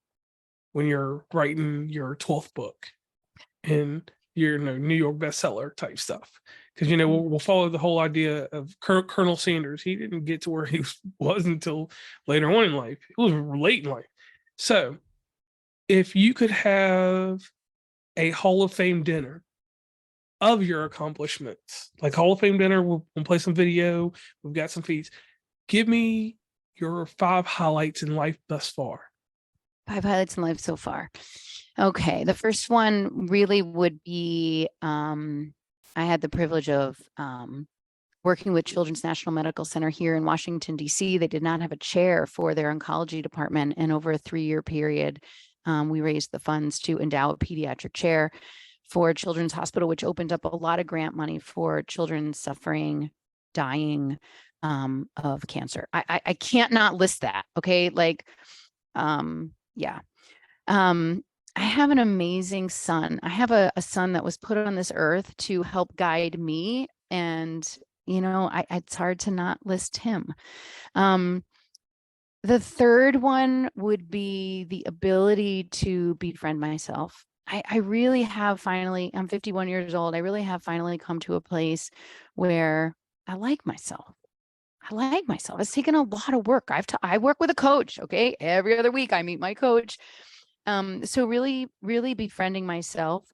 when you're writing your 12th book and your New York bestseller type stuff. Because we'll follow the whole idea of Colonel Sanders. He didn't get to where he was until later on in life. It was late in life. So if you could have a Hall of Fame dinner of your accomplishments, like Hall of Fame dinner, we'll play some video, we've got some feeds. Give me your 5 highlights in life thus far. 5 highlights in life so far. Okay. The first one really would be, I had the privilege of working with Children's National Medical Center here in Washington, D.C. They did not have a chair for their oncology department. And over a 3-year period, we raised the funds to endow a pediatric chair for Children's Hospital, which opened up a lot of grant money for children suffering, dying of cancer. I can't not list that. Okay. Yeah. I have an amazing son. I have a son that was put on this earth to help guide me. And, it's hard to not list him. The third one would be the ability to befriend myself. I really have finally, I'm 51 years old. I really have finally come to a place where I like myself. It's taken a lot of work. I work with a coach. Okay. Every other week I meet my coach. So really, really befriending myself.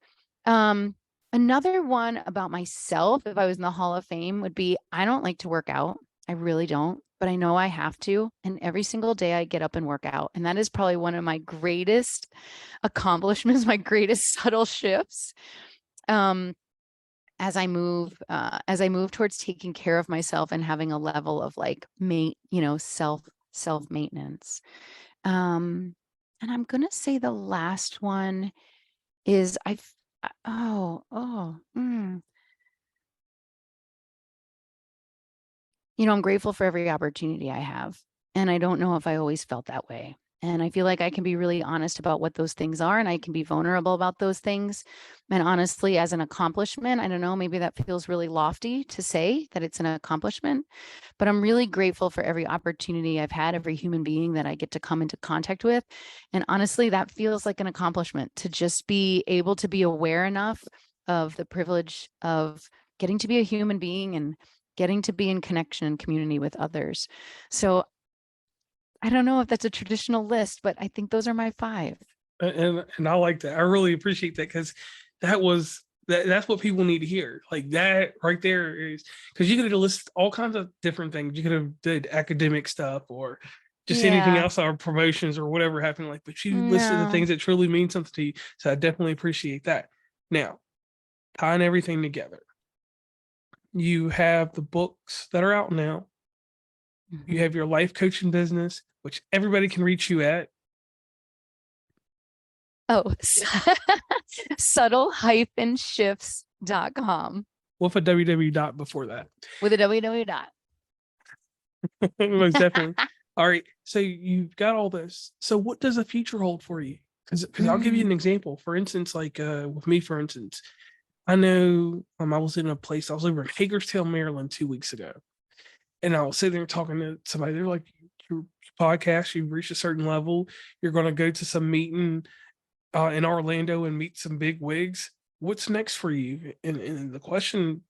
Another one about myself, if I was in the Hall of Fame, would be, I don't like to work out. I really don't, but I know I have to. And every single day I get up and work out. And that is probably one of my greatest accomplishments, my greatest subtle shifts. As I move towards taking care of myself and having a level of self maintenance. And I'm going to say the last one is I'm grateful for every opportunity I have. And I don't know if I always felt that way. And I feel like I can be really honest about what those things are, and I can be vulnerable about those things. And honestly, as an accomplishment, I don't know, maybe that feels really lofty to say that it's an accomplishment, but I'm really grateful for every opportunity I've had, every human being that I get to come into contact with. And honestly, that feels like an accomplishment, to just be able to be aware enough of the privilege of getting to be a human being and getting to be in connection and community with others. So I don't know if that's a traditional list, but I think those are my 5. And I like that. I really appreciate that, because that's what people need to hear. Like that right there is, because you could have listed all kinds of different things. You could have did academic stuff or just anything else, or promotions or whatever happened. Like, but you listed the things that truly mean something to you. So I definitely appreciate that. Now, tying everything together, you have the books that are out now. You have your life coaching business, which everybody can reach you at. Oh, subtle-shifts.com. With a www dot before that. With a www dot. Most definitely. All right. So you've got all this. So what does the future hold for you? Because I'll give you an example. For instance, like with me, for instance, I know I was in a place, I was over in Hagerstown, Maryland 2 weeks ago. And I was sitting there talking to somebody. They're like, your podcast, you've reached a certain level. You're going to go to some meeting in Orlando and meet some big wigs. What's next for you? And the question,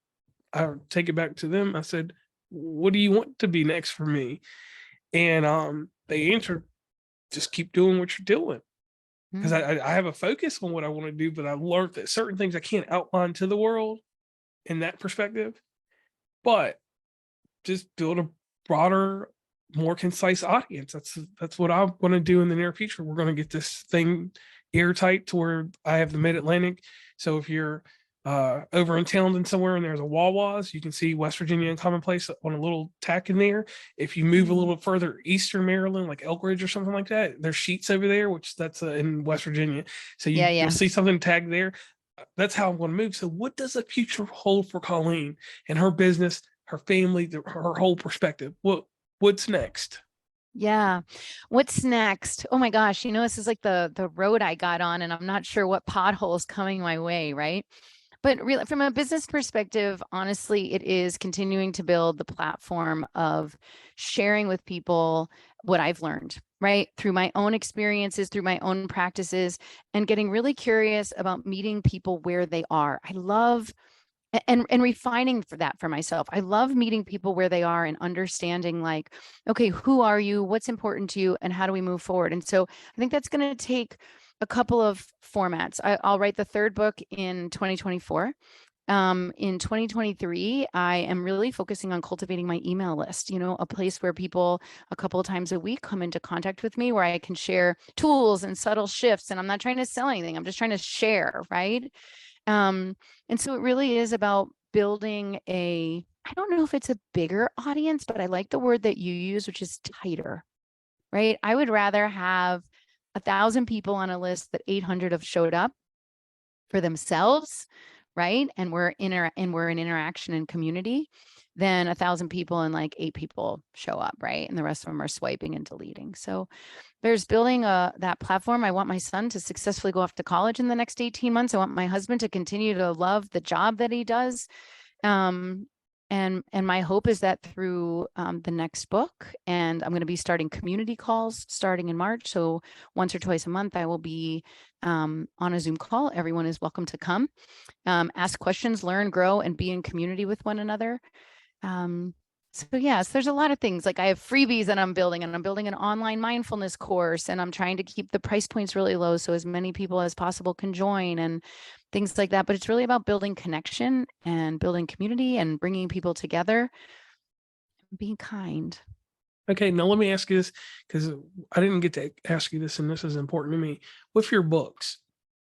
I take it back to them. I said, what do you want to be next for me? And they answered, just keep doing what you're doing. Because I have a focus on what I want to do, but I learned that certain things I can't outline to the world in that perspective. But just build a broader, more concise audience. That's what I'm going to do in the near future. We're going to get this thing airtight to where I have the Mid-Atlantic. So if you're over in Townsend somewhere and there's a Wawa's, you can see West Virginia and Commonplace on a little tack in there. If you move a little further eastern Maryland, like Elk Ridge or something like that, there's Sheets over there, which that's in West Virginia. So you'll see something tagged there. That's how I'm going to move. So what does the future hold for Colleen and her business, her family, her whole perspective? What what's next? Yeah. What's next? Oh my gosh, this is like the road I got on, and I'm not sure what pothole is coming my way, right? But really, from a business perspective, honestly, it is continuing to build the platform of sharing with people what I've learned, right? Through my own experiences, through my own practices, and getting really curious about meeting people where they are. I love and refining for that for myself. I love meeting people where they are and understanding, like, okay, who are you? What's important to you? And how do we move forward? And so I think that's going to take a couple of formats. I'll write the third book in 2024. In 2023, I am really focusing on cultivating my email list, a place where people a couple of times a week come into contact with me, where I can share tools and subtle shifts. And I'm not trying to sell anything. I'm just trying to share, right? And so it really is about building I don't know if it's a bigger audience, but I like the word that you use, which is tighter, right? I would rather have 1,000 people on a list that 800 have showed up for themselves, right? And we're in interaction and community, than 1,000 people and like 8 people show up, right? And the rest of them are swiping and deleting. So there's building that platform. I want my son to successfully go off to college in the next 18 months. I want my husband to continue to love the job that he does. And my hope is that through the next book, and I'm going to be starting community calls starting in March. So once or twice a month, I will be on a Zoom call. Everyone is welcome to come, ask questions, learn, grow, and be in community with one another. So yes, there's a lot of things. Like I have freebies that I'm building, and I'm building an online mindfulness course, and I'm trying to keep the price points really low so as many people as possible can join and things like that. But it's really about building connection and building community and bringing people together and being kind. Okay, now let me ask you this, because I didn't get to ask you this, and this is important to me. With your books,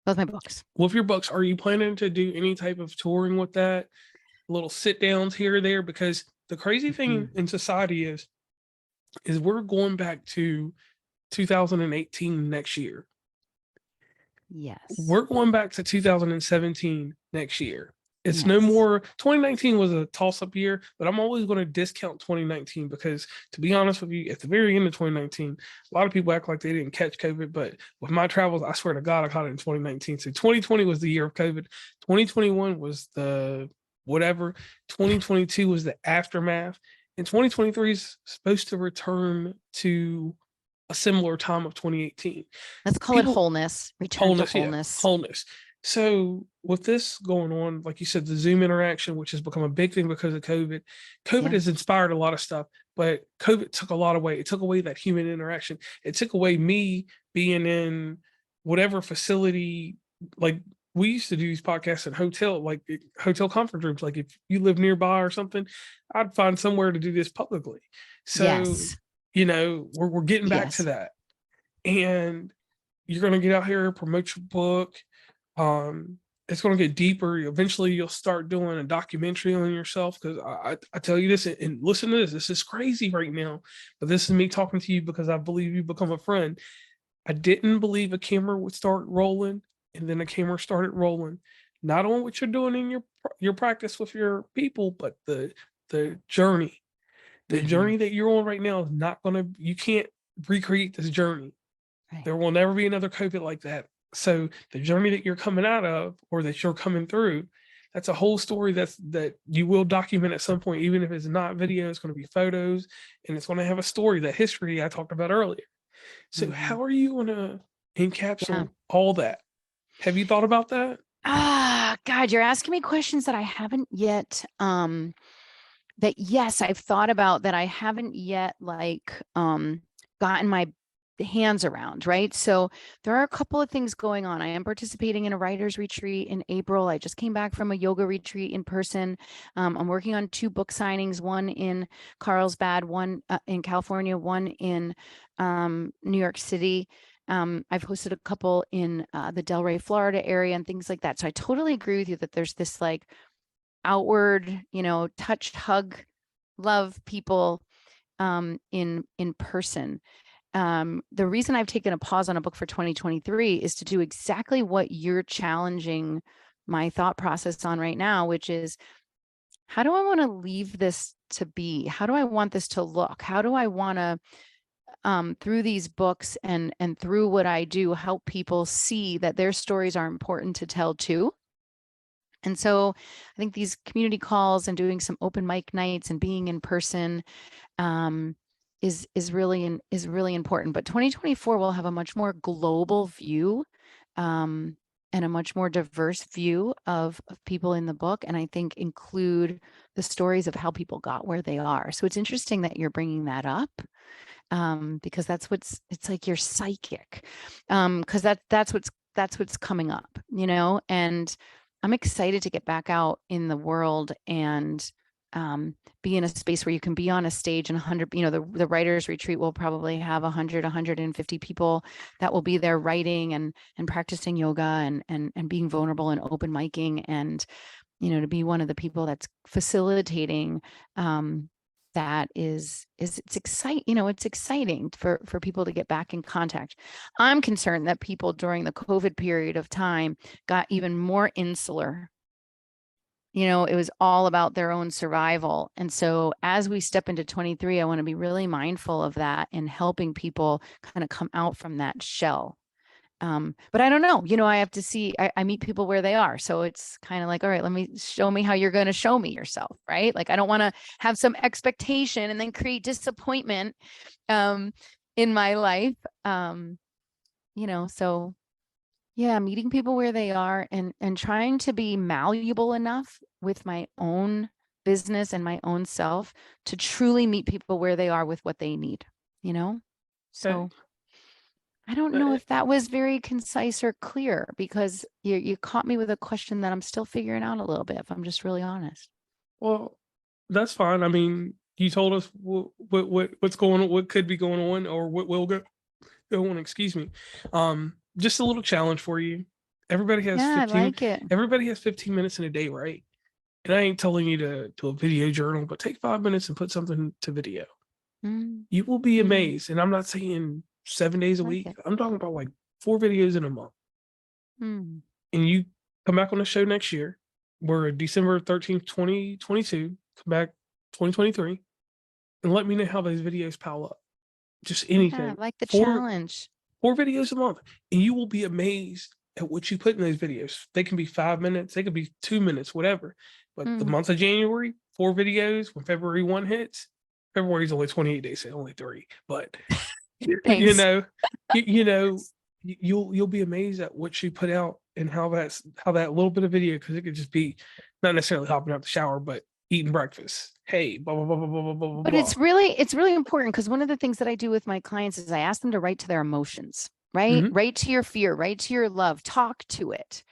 Both my books. Are you planning to do any type of touring with that? Little sit downs here or there? Because the crazy thing in society is we're going back to 2018 next year. Yes. We're going back to 2017 next year. It's no Yes. more. 2019 was a toss-up year, but I'm always going to discount 2019 because, to be honest with you, at the very end of 2019, a lot of people act like they didn't catch COVID, but with my travels, I swear to God, I caught it in 2019. So 2020 was the year of COVID. 2021 was the whatever. 2022 was the aftermath, and 2023 is supposed to return to a similar time of 2018. Let's call it wholeness. Return to wholeness. Yeah, wholeness. So with this going on, like you said, the Zoom interaction, which has become a big thing because of COVID, has inspired a lot of stuff, but COVID took a lot away. It took away that human interaction. It took away me being in whatever facility. Like we used to do these podcasts in hotel conference rooms. Like if you live nearby or something, I'd find somewhere to do this publicly. So, yes. We're getting back to that. And you're going to get out here, promote your book. It's going to get deeper. Eventually you'll start doing a documentary on yourself, because I tell you this, and listen to this. This is crazy right now, but this is me talking to you because I believe you become a friend. I didn't believe a camera would start rolling, and then the camera started rolling. Not on what you're doing in your practice with your people, but the journey. The journey that you're on right now is you can't recreate this journey. Right. There will never be another COVID like that. So the journey that you're coming out of, or that you're coming through, that's a whole story that you will document at some point. Even if it's not video, it's going to be photos, and it's going to have a story, that history I talked about earlier. So how are you going to encapsulate all that? Have you thought about that? God, you're asking me questions that I haven't yet, that yes, I've thought about, that I haven't yet gotten my hands around, right? So there are a couple of things going on. I am participating in a writer's retreat in April. I just came back from a yoga retreat in person. I'm working on 2 book signings, one in Carlsbad, one in California, one in New York City. I've hosted a couple in the Delray, Florida area and things like that. So I totally agree with you that there's this like outward, touch, hug, love people in person. The reason I've taken a pause on a book for 2023 is to do exactly what you're challenging my thought process on right now, which is, how do I want to leave this to be? How do I want this to look? How do I want to, through these books and through what I do, help people see that their stories are important to tell too? And so I think these community calls and doing some open mic nights and being in person, is really important. But 2024 will have a much more global view, and a much more diverse view of people in the book, and I think include the stories of how people got where they are. So it's interesting that you're bringing that up, because it's like you're psychic, because that's what's coming up, and I'm excited to get back out in the world and be in a space where you can be on a stage and 100, the writers retreat will probably have 100, 150 people that will be there writing and practicing yoga and being vulnerable and open micing, and, to be one of the people that's facilitating, that it's exciting, it's exciting for people to get back in contact. I'm concerned that people during the COVID period of time got even more insular. It was all about their own survival. And so as we step into 23, I want to be really mindful of that and helping people kind of come out from that shell. But I don't know, I have to see, I meet people where they are. So it's kind of like, all right, show me how you're going to show me yourself, right? Like, I don't want to have some expectation and then create disappointment, in my life. So yeah, meeting people where they are and trying to be malleable enough with my own business and my own self to truly meet people where they are with what they need, So I don't know if that was very concise or clear, because you caught me with a question that I'm still figuring out a little bit, if I'm just really honest. Well, that's fine. I mean, you told us what's going on, what could be going on, or what will go on. Excuse me. Just a little challenge for you. Everybody has Yeah, I 15. like it. Everybody has 15 minutes in a day, right? And I ain't telling you to do a video journal, but take 5 minutes and put something to video. Mm, You will be mhm, amazed. And I'm not saying 7 days a like week. it. I'm talking about like 4 videos in a month. Mm, And you come back on the show next year. We're December 13th, 2022. Come back 2023 and let me know how those videos pile up. Just yeah, anything. I like the Four challenge. 4 videos a month, and you will be amazed at what you put in those videos. They can be 5 minutes, they could be 2 minutes, whatever. But the Mm, month of January, 4 videos. When February 1 hits, February is only 28 days, so only 3. But you thanks. know, you know, you'll be amazed at what you put out and how that little bit of video, because it could just be not necessarily hopping out the shower, but eating breakfast. Hey, blah blah blah blah blah blah blah But blah. it's really important, because one of the things that I do with my clients is I ask them to write to their emotions, right? Mm-hmm. Write to your fear, write to your love, talk to it.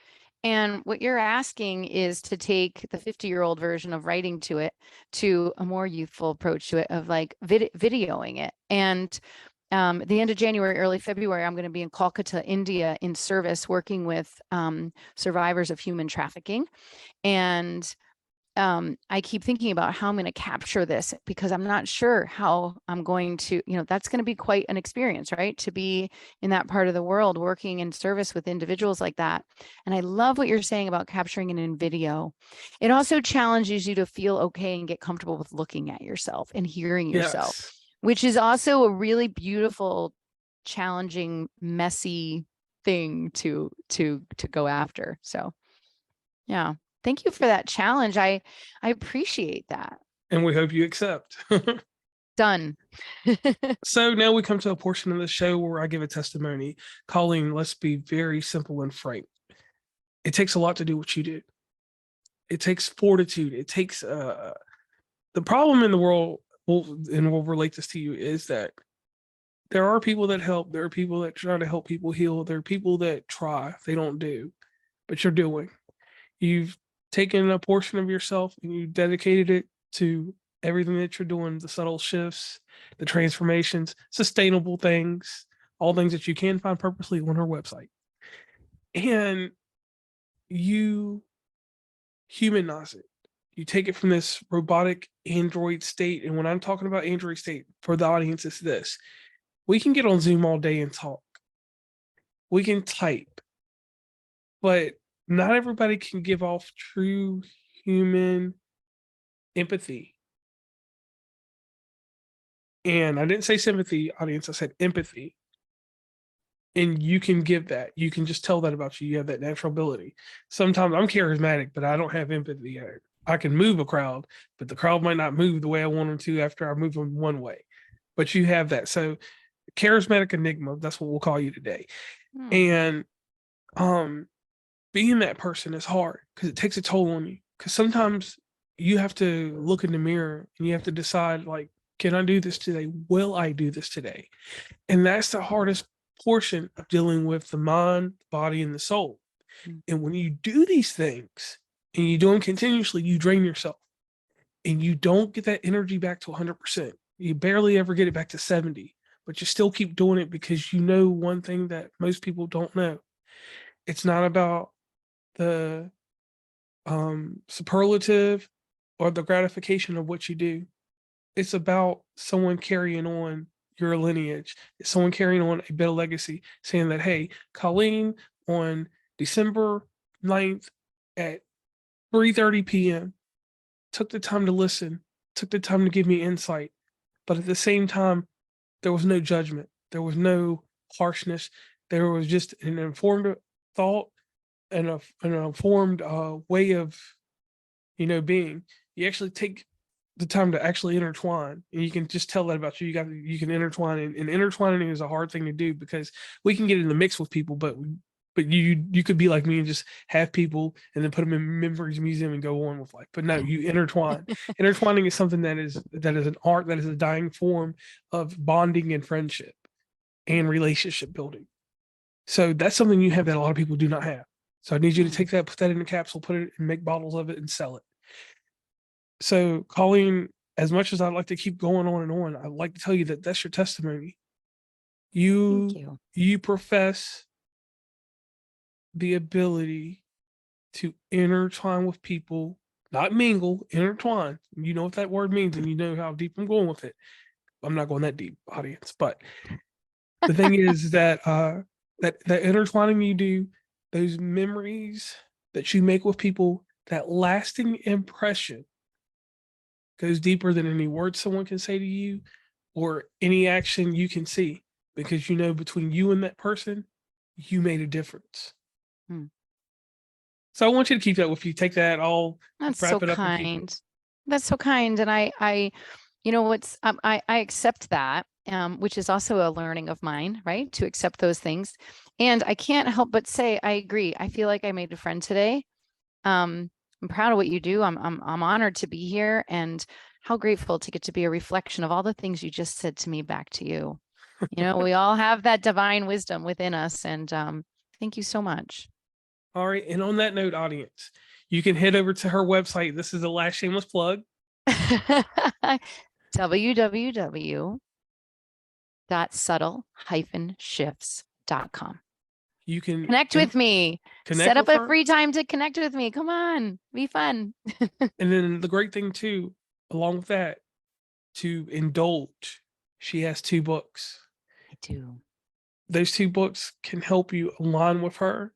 And what you're asking is to take the 50-year-old version of writing to it to a more youthful approach to it, of like videoing it. And at the end of January, early February, I'm going to be in Kolkata, India, in service, working with survivors of human trafficking. And I keep thinking about how I'm going to capture this, because I'm not sure how I'm going to, that's going to be quite an experience, right? To be in that part of the world, working in service with individuals like that. And I love what you're saying about capturing it in video. It also challenges you to feel okay and get comfortable with looking at yourself and hearing yourself, Yes. which is also a really beautiful, challenging, messy thing to go after. So yeah. Thank you for that challenge. I appreciate that. And we hope you accept. Done. So now we come to a portion of the show where I give a testimony. Colleen, let's be very simple and frank. It takes a lot to do what you do. It takes fortitude. It takes the problem in the world, and we'll relate this to you, is that there are people that help. There are people that try to help people heal. There are people that try. They don't do, but you're doing. You've taken a portion of yourself and you dedicated it to everything that you're doing, the subtle shifts, the transformations, sustainable things, all things that you can find purposely on her website. And you humanize it. You take it from this robotic android state. And when I'm talking about android state for the audience, it's this: we can get on Zoom all day and talk. We can type, but not everybody can give off true human empathy. And I didn't say sympathy, audience, I said empathy. And you can give that. You can just tell that about you. You have that natural ability. Sometimes I'm charismatic, but I don't have empathy. I can move a crowd, but the crowd might not move the way I want them to after I move them one way. But you have that. So charismatic enigma, that's what we'll call you today. And being that person is hard because it takes a toll on you. Because sometimes you have to look in the mirror and you have to decide, like, can I do this today? Will I do this today? And that's the hardest portion of dealing with the mind, the body, and the soul. And when you do these things and you do them continuously, you drain yourself and you don't get that energy back to 100%. You barely ever get it back to 70, but you still keep doing it because you know one thing that most people don't know. It's not about the superlative or the gratification of what you do. It's about someone carrying on your lineage. It's someone carrying on a bit of legacy, saying that, hey, Colleen on December 9th at 3:30 p.m. took the time to listen, took the time to give me insight. But at the same time, there was no judgment. There was no harshness. There was just an informed thought and an informed way of, being. You actually take the time to actually intertwine, and you can just tell that about you. You can intertwine, and intertwining is a hard thing to do because we can get in the mix with people, but you could be like me and just have people and then put them in memories museum and go on with life. But no, you intertwine. Intertwining is something that is an art, that is a dying form of bonding and friendship and relationship building. So that's something you have that a lot of people do not have. So I need you to take that, put that in a capsule, put it and make bottles of it and sell it. So Colleen, as much as I'd like to keep going on and on, I'd like to tell you that that's your testimony. Thank you. You profess the ability to intertwine with people, not mingle, intertwine. You know what that word means, and you know how deep I'm going with it. I'm not going that deep, audience, but the thing is that that intertwining you do, those memories that you make with people, that lasting impression goes deeper than any words someone can say to you or any action you can see, because you know between you and that person, you made a difference. So I want you to keep that with you. Take that all. That's so kind. That's so kind. And I accept that, which is also a learning of mine, right? To accept those things. And I can't help but say, I agree. I feel like I made a friend today. I'm proud of what you do. I'm honored to be here, and how grateful to get to be a reflection of all the things you just said to me back to you. We all have that divine wisdom within us. And thank you so much. All right. And on that note, audience, you can head over to her website. This is the last shameless plug. www.subtle-shifts.com. You can connect with me. Set up a free time to connect with me. Come on, be fun. And then the great thing too, along with that, to indulge, she has 2 books. I do. Those 2 books can help you align with her.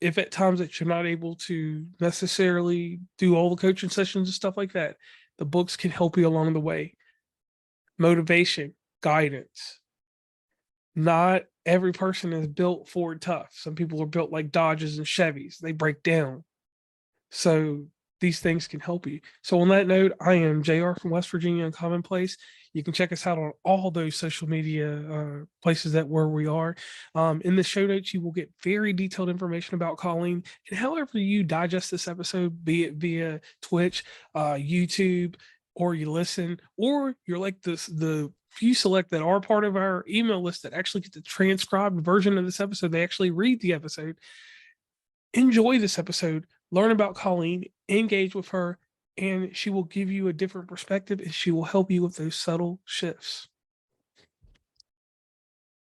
If at times that you're not able to necessarily do all the coaching sessions and stuff like that, the books can help you along the way. Motivation, guidance. Not every person is built Ford tough. Some people are built like Dodges and Chevys. They break down. So these things can help you. So on that note, I am JR from West Virginia and Commonplace. You can check us out on all those social media places that where we are. In the show notes, you will get very detailed information about Colleen, and however you digest this episode, be it via Twitch, YouTube, or you listen, or you're like the few select that are part of our email list that actually get the transcribed version of this episode. They actually read the episode. Enjoy this episode, learn about Colleen, engage with her, and she will give you a different perspective, and she will help you with those subtle shifts.